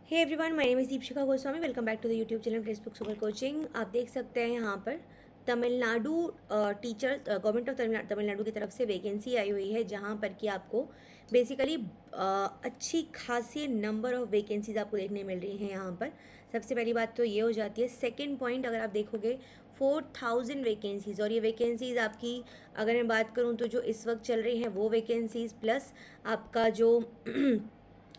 Hey everyone, my name is Deepshikha Goswami. Welcome back to the YouTube channel text super coaching. आप देख सकते हैं यहाँ पर Tamil Nadu teacher government of Tamil Nadu की तरफ से वैकेंसी आई हुई है, जहाँ पर कि आपको बेसिकली अच्छी खासी नंबर ऑफ वैकेंसीज आपको देखने मिल रही हैं यहाँ पर। सबसे पहली बात तो ये हो जाती है। सेकेंड पॉइंट, अगर आप देखोगे 4000 वैकेंसीज़, और ये वैकेंसीज़ आपकी अगर मैं बात करूँ तो जो इस वक्त चल रही हैं वो वैकेंसीज़ प्लस आपका जो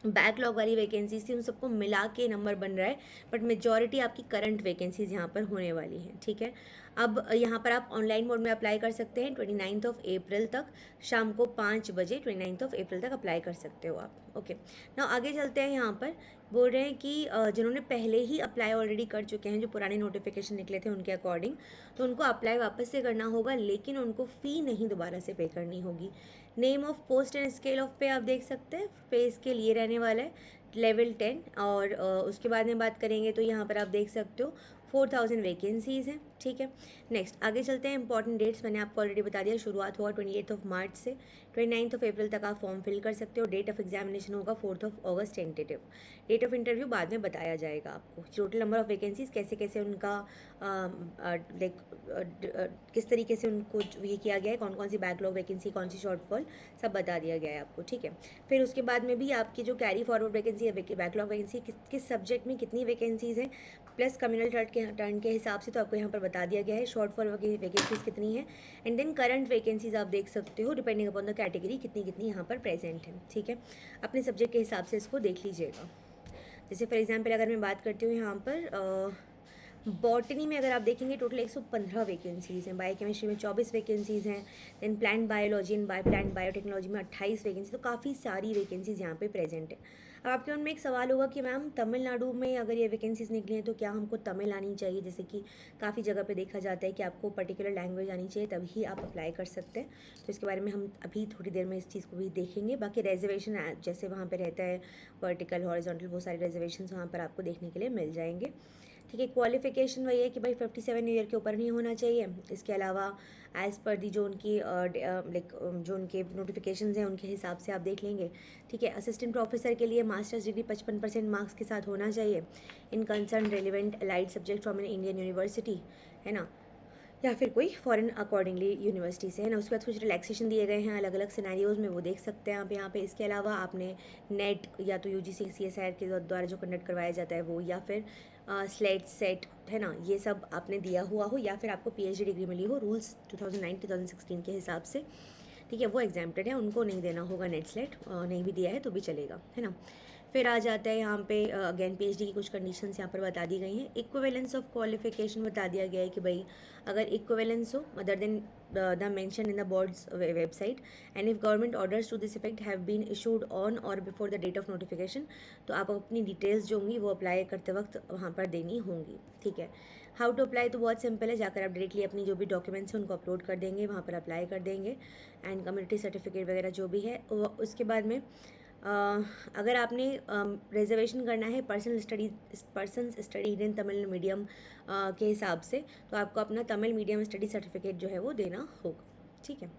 बैकलॉग वाली वैकेंसीज थी उन सबको मिला के नंबर बन रहा है। बट मेजॉरिटी आपकी करंट वैकेंसीज यहाँ पर होने वाली हैं। ठीक है, अब यहाँ पर आप ऑनलाइन मोड में अप्लाई कर सकते हैं 29 अप्रैल तक, शाम को 5 बजे 29 अप्रैल तक अप्लाई कर सकते हो आप। ओके, ना आगे चलते हैं। यहाँ पर बोल रहे हैं कि जिन्होंने पहले ही अप्लाई ऑलरेडी कर चुके हैं, जो पुराने नोटिफिकेशन निकले थे उनके अकॉर्डिंग, तो उनको अप्लाई वापस से करना होगा, लेकिन उनको फ़ी नहीं दोबारा से पे करनी होगी। Name of post and scale of पे आप देख सकते हैं, पे स्केल ये रहने वाला है लेवल 10। और उसके बाद में बात करेंगे तो यहाँ पर आप देख सकते हो 4000 वैकेंसीज़ हैं। ठीक है, नेक्स्ट आगे चलते हैं। इंपॉर्टेंट डेट्स मैंने आपको ऑलरेडी बता दिया। शुरुआत होगा 28 मार्च से 29 अप्रैल तक आप फॉर्म फिल कर सकते हो। डेट ऑफ एग्जामिनेशन होगा 4 अगस्त टेंटेटिव। डेट ऑफ इंटरव्यू बाद में बताया जाएगा आपको। टोटल नंबर ऑफ वैकेंसीज कैसे कैसे उनका लाइक किस तरीके से उनको ये किया गया है, कौन कौन सी बैकलॉग वैकेंसी, कौन सी शॉर्टफॉल, सब बता दिया गया है आपको। ठीक है, फिर उसके बाद में भी आपकी जो कैरी फॉरवर्ड वैकेंसी है, बैकलॉग वैकेंसी किस सब्जेक्ट में कितनी वैकेंसीज़ हैं, प्लस कम्युनल टर्न के हिसाब से तो आपको यहाँ पर बता दिया गया है शॉर्टफॉल वैकेंसीज कितनी है। एंड देन करंट वैकेंसीज आप देख सकते हो डिपेंडिंग अपॉन द कैटेगरी कितनी कितनी यहाँ पर प्रेजेंट है। ठीक है, अपने सब्जेक्ट के हिसाब से इसको देख लीजिएगा। जैसे फॉर एग्जांपल अगर मैं बात करती हूँ यहाँ पर बॉटनी में अगर आप देखेंगे टोटल 115 वैकेंसीज़ हैं, बायोकेमिस्ट्री में 24 वैकेंसीज़ हैं, then plant biology and plant biotechnology में 28 वैकेंसी, तो काफ़ी सारी वैकेंसीज़ यहाँ पे प्रेजेंट है। अब आपके मन में एक सवाल होगा कि मैम तमिलनाडु में अगर ये वैकेंसीज़ निकली हैं तो क्या हमको तमिल आनी चाहिए? जैसे कि काफ़ी जगह पे देखा जाता है कि आपको पर्टिकुलर लैंग्वेज आनी चाहिए तभी आप अप्लाई कर सकते हैं। तो इसके बारे में हम अभी थोड़ी देर में इस चीज़ को भी देखेंगे। बाकी रिजर्वेशन जैसे वहाँ पर रहता है वर्टिकल हॉरिजॉन्टल, वो सारे रिजर्वेशन वहाँ पर आपको देखने के लिए मिल जाएंगे। ठीक है, क्वालिफिकेशन वही है कि भाई 57 ईयर के ऊपर नहीं होना चाहिए। इसके अलावा एज़ पर दी जो उनकी लाइक जो उनके नोटिफिकेशंस हैं उनके हिसाब से आप देख लेंगे। ठीक है, असिस्टेंट प्रोफेसर के लिए मास्टर्स डिग्री 55% मार्क्स के साथ होना चाहिए इन concern relevant allied subject from an Indian university, है ना, या फिर कोई फॉरेन अकॉर्डिंगली यूनिवर्सिटी से, है ना। उसके बाद कुछ रिलैक्सेशन दिए गए हैं अलग अलग सिनेरियोज़ में, वो देख सकते हैं आप यहाँ पे। इसके अलावा आपने नेट या तो यूजीसी CSIR के द्वारा जो कंडक्ट करवाया जाता है वो, या फिर स्लेट सेट, है ना, ये सब आपने दिया हुआ हो, या फिर आपको PhD डिग्री मिली हो रूल्स 2009-2016 के हिसाब से। ठीक है, वो एग्जाम्प्टेड है, उनको नहीं देना होगा नेट स्लेट, नहीं भी दिया है तो भी चलेगा, है ना। फिर आ जाता है यहाँ पे अगेन PhD की कुछ कंडीशंस यहाँ पर बता दी गई हैं। इक्विवेलेंस ऑफ क्वालिफिकेशन बता दिया गया है कि भाई अगर इक्विवेलेंस हो other than the mention in the boards website and if government orders to this effect have been issued on or before the date of notification, तो आप अपनी डिटेल्स जो होंगी वो अप्लाई करते वक्त वहाँ पर देनी होंगी। ठीक है, हाउ टू अप्लाई तो बहुत सिंपल है, जाकर आप डायरेक्टली अपनी जो भी डॉक्यूमेंट्स हैं उनको अपलोड कर देंगे, वहाँ पर अप्लाई कर देंगे एंड कम्युनिटी सर्टिफिकेट वगैरह जो भी है। उसके बाद में अगर आपने रिजर्वेशन करना है persons studied in Tamil medium के हिसाब से, तो आपको अपना तमिल मीडियम स्टडी सर्टिफिकेट जो है वो देना होगा। ठीक है,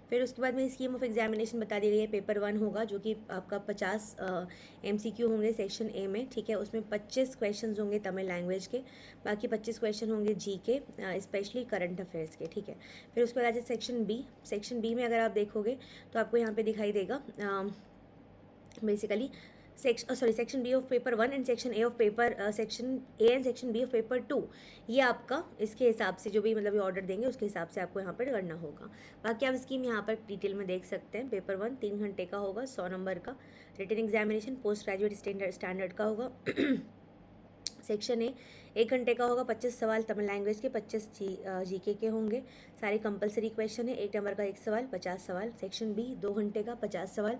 फिर उसके बाद में स्कीम ऑफ एग्जामिनेशन बता दी गई है। पेपर 1 होगा जो कि आपका 50 MCQ होंगे सेक्शन A में। ठीक है, उसमें 25 क्वेश्चन होंगे तमिल लैंग्वेज के, बाकी 25 क्वेश्चन होंगे GK स्पेशली करंट अफेयर्स के। ठीक है, फिर उसके बाद सेक्शन B में अगर आप देखोगे तो आपको यहाँ पे दिखाई देगा basically section B of paper 1 and section A of paper section A and section B of paper 2, ये आपका इसके हिसाब से जो भी मतलब ये ऑर्डर देंगे उसके हिसाब से आपको यहाँ पर करना होगा। बाकी आप स्कीम यहाँ पर डिटेल में देख सकते हैं। पेपर 1 3 घंटे का होगा, 100 नंबर का। Written examination post graduate standard का होगा। सेक्शन A 1 घंटे का होगा, 25 सवाल तमिल लैंग्वेज के, 25 GK के होंगे। सारे कंपलसरी क्वेश्चन है, 1 नंबर का 1 सवाल, 50 सवाल। सेक्शन B 2 घंटे का, 50 सवाल,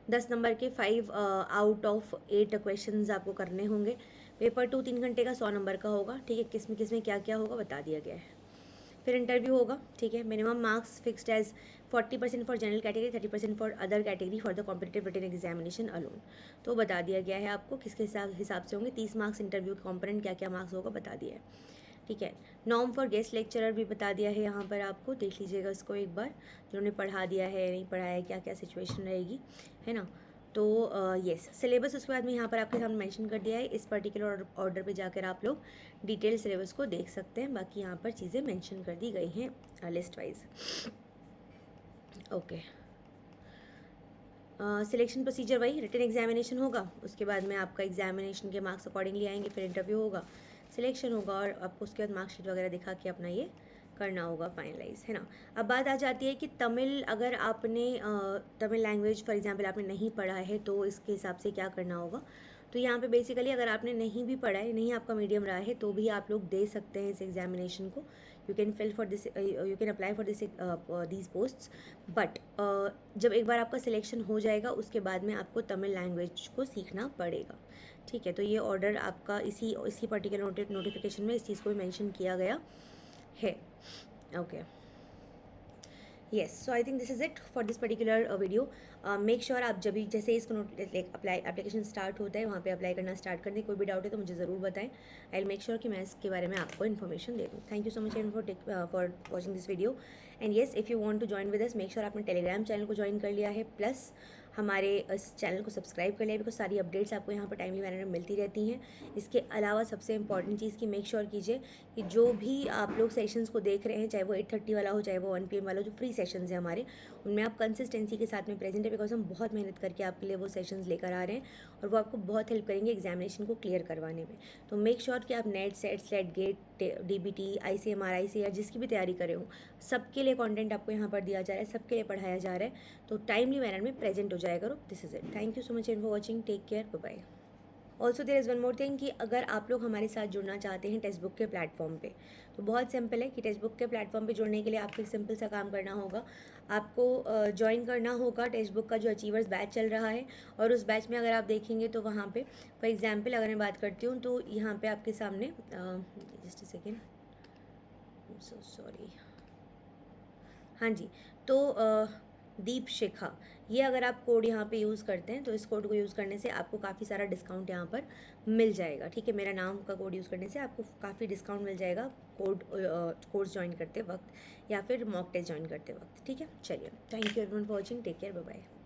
10 नंबर के 5 आउट ऑफ 8 क्वेश्चंस आपको करने होंगे। पेपर 2 3 घंटे का, 100 नंबर का होगा। ठीक है, किस में क्या क्या होगा बता दिया गया है। फिर इंटरव्यू होगा। ठीक है, minimum marks fixed as 40% for general category, 30% for other category for the competitive written examination alone. तो बता दिया गया है आपको किसके हिसाब से होंगे। 30 मार्क्स इंटरव्यू कॉम्पोनेंट क्या क्या मार्क्स होगा बता दिया है। ठीक है, नॉर्म फॉर गेस्ट लेक्चरर भी बता दिया है यहाँ पर आपको, देख लीजिएगा इसको एक बार, जिन्होंने पढ़ा दिया है नहीं पढ़ाया है क्या क्या सिचुएशन रहेगी, है ना। तो येस, सिलेबस उसके बाद में यहाँ पर आपके सामने मेंशन कर दिया है। इस पर्टिकुलर ऑर्डर पे जाकर आप लोग डिटेल सिलेबस को देख सकते हैं। बाकी यहाँ पर चीज़ें मेंशन कर दी गई हैं list wise. Okay, selection procedure वही, रिटन एग्जामिनेशन होगा, उसके बाद में आपका एग्जामिनेशन के मार्क्स अकॉर्डिंगली आएंगे, फिर इंटरव्यू होगा, सिलेक्शन होगा और आपको उसके बाद मार्कशीट वगैरह दिखा के अपना ये करना होगा फाइनलाइज, है ना। अब बात आ जाती है कि तमिल, अगर आपने तमिल लैंग्वेज फॉर एग्जांपल आपने नहीं पढ़ा है तो इसके हिसाब से क्या करना होगा। तो यहाँ पे बेसिकली अगर आपने नहीं भी पढ़ा है, नहीं आपका मीडियम रहा है, तो भी आप लोग दे सकते हैं इस एग्जामिनेशन को। You can fill for this, you can apply for this these posts. But जब एक बार आपका सिलेक्शन हो जाएगा उसके बाद में आपको तमिल लैंग्वेज को सीखना पड़ेगा, ठीक है। तो ये ऑर्डर आपका इसी पर्टिकुलर नोटिफिकेशन में इस चीज़ को भी मैंशन किया गया है। Okay, yes, so I think this is it for this particular video. Make sure आप जब भी जैसे इसको अप्लाई एप्लीकेशन स्टार्ट होता है वहाँ पे अप्लाई करना स्टार्ट कर दें। कोई भी डाउट है तो मुझे ज़रूर बताएं। आई विल मेक श्योर कि मैं इसके बारे में आपको इन्फॉर्मेशन दे दूँ। Thank you so much for watching this video. And yes, if you want to join with us, make sure आपने टेलीग्राम चैनल को ज्वाइन कर लिया है, प्लस हमारे इस चैनल को सब्सक्राइब कर लिया, बिकॉज सारी अपडेट्स आपको यहाँ पर टाइमली मैनर में मिलती रहती हैं। इसके अलावा सबसे इंपॉर्टेंट चीज़ की मेक श्योर कीजिए कि जो भी आप लोग सेशंस को देख रहे हैं, चाहे वो 8:30 वाला हो, चाहे वो 1 PM वाला, जो फ्री सेशंस है हमारे, उनमें आप कंसिस्टेंसी के साथ में प्रेजेंट है, बिकॉज हम बहुत मेहनत करके आपके लिए वो सेशंस लेकर आ रहे हैं और वो आपको बहुत हेल्प करेंगे एग्जामिनेशन को क्लियर करवाने में। तो मेक श्योर कि आप NET, SET, SLET, GATE, DBT, ICMR, ICAR जिसकी भी तैयारी करे हो, सबके लिए कंटेंट आपको यहाँ पर दिया जा रहा है, सबके लिए पढ़ाया जा रहा है। तो टाइमली मैनर में प्रेजेंट हो जाया करो। This is it. Thank you so much for watching. Take care, bye bye. Also there is one more thing कि अगर आप लोग हमारे साथ जुड़ना चाहते हैं टेक्स्ट बुक के प्लेटफॉर्म पे, तो बहुत सिंपल है कि टेक्स्ट बुक के प्लेटफॉर्म पे जुड़ने के लिए आपको एक सिंपल सा काम करना होगा। आपको ज्वाइन करना होगा टेक्स्ट बुक का जो अचीवर्स बैच चल रहा है, और उस बैच में अगर आप देखेंगे तो वहाँ पे फॉर एग्जांपल अगर मैं बात करती हूँ तो यहाँ पे आपके सामने just a second, so sorry, हाँ जी, तो दीप शिखा, ये अगर आप कोड यहाँ पे यूज़ करते हैं तो इस कोड को यूज़ करने से आपको काफ़ी सारा डिस्काउंट यहाँ पर मिल जाएगा, ठीक है। मेरा नाम का कोड यूज़ करने से आपको काफ़ी डिस्काउंट मिल जाएगा कोर्स ज्वाइन करते वक्त या फिर मॉक टेस्ट ज्वाइन करते वक्त, ठीक है। चलिए, thank you everyone for watching. Take care, bye bye.